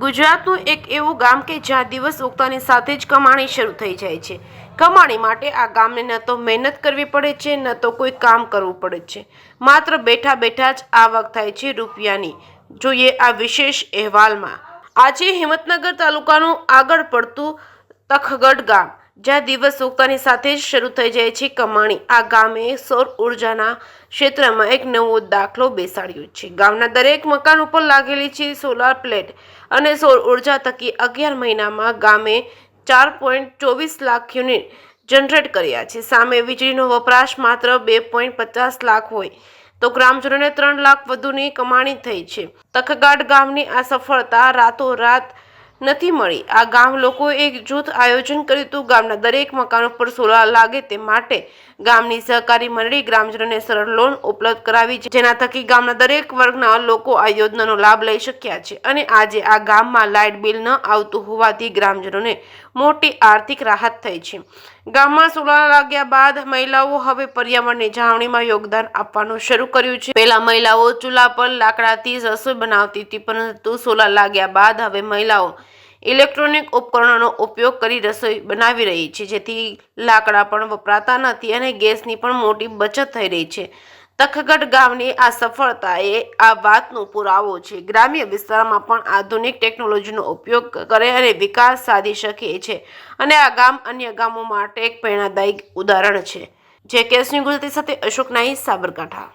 ગુજરાતનું એક એવું ગામ કે જ્યાં દિવસ ઉગતાની સાથે જ કમાણી શરૂ થઈ જાય છે। કમાણી માટે આ ગામને ન તો મહેનત કરવી પડે છે, ન તો કોઈ કામ કરવું પડે છે। માત્ર બેઠા બેઠા જ આવક થાય છે રૂપિયાની। જોઈએ આ વિશેષ અહેવાલમાં। આજે હિંમતનગર તાલુકાનું આગળ પડતું તખગઢ ગામ, જ્યાં દિવસ ઉગતાની સાથે જ શરૂ થઈ જાય છે કમાણી। આ ગામે સૌર ઉર્જાના ક્ષેત્રમાં એક નવો દાખલો બેસાડ્યો છે। ગામના દરેક મકાન ઉપર લાગેલી છે સોલાર પ્લેટ અને સૌર ઉર્જા થકી 11 મહિનામાં ગામે 4.24 લાખ યુનિટ જનરેટ કર્યા છે। સામે વીજળીનો વપરાશ માત્ર 2.50 લાખ હોય તો ગ્રામજનોને 3 લાખ વધુની કમાણી થઈ છે। તખગાડ ગામની આ સફળતા રાતોરાત નથી મળી। આ ગામ લોકોએ એક જૂથ આયોજન કર્યું હતું। ગામના દરેક મકાન ઉપર સોલાર લાગે તે માટે ગામની સહકારી મંડળી ગ્રામજનોને સરળ લોન ઉપલબ્ધ કરાવી, જેના થકી ગામના દરેક વર્ગના લોકો આ યોજનાનો લાભ લઈ શક્યા છે। અને આજે આ ગામમાં લાઇટ બિલ ન આવતું હોવાથી ગ્રામજનોને મોટી આર્થિક રાહત થઈ છે। ગામમાં સોલાર લાગ્યા બાદ મહિલાઓ હવે પર્યાવરણની જાળવણીમાં યોગદાન આપવાનું શરૂ કર્યું છે। પહેલા મહિલાઓ ચૂલા પર લાકડાથી રસોઈ બનાવતી હતી, પરંતુ સોલાર લાગ્યા બાદ હવે મહિલાઓ ઇલેક્ટ્રોનિક ઉપકરણોનો ઉપયોગ કરી રસોઈ બનાવી રહી છે, જેથી લાકડા પણ વપરાતા નથી અને ગેસની પણ મોટી બચત થઈ રહી છે। તખગઢ ગામની આ સફળતા એ આ વાતનો પુરાવો છે। ગ્રામ્ય વિસ્તારમાં પણ આધુનિક ટેકનોલોજીનો ઉપયોગ કરે અને વિકાસ સાધી શકે છે અને આ ગામ અન્ય ગામો માટે એક પ્રેરણાદાયક ઉદાહરણ છે। જે કેસ ન્યૂઝ ગુજરાતી સાથે અશોક નાઈ, સાબરકાંઠા।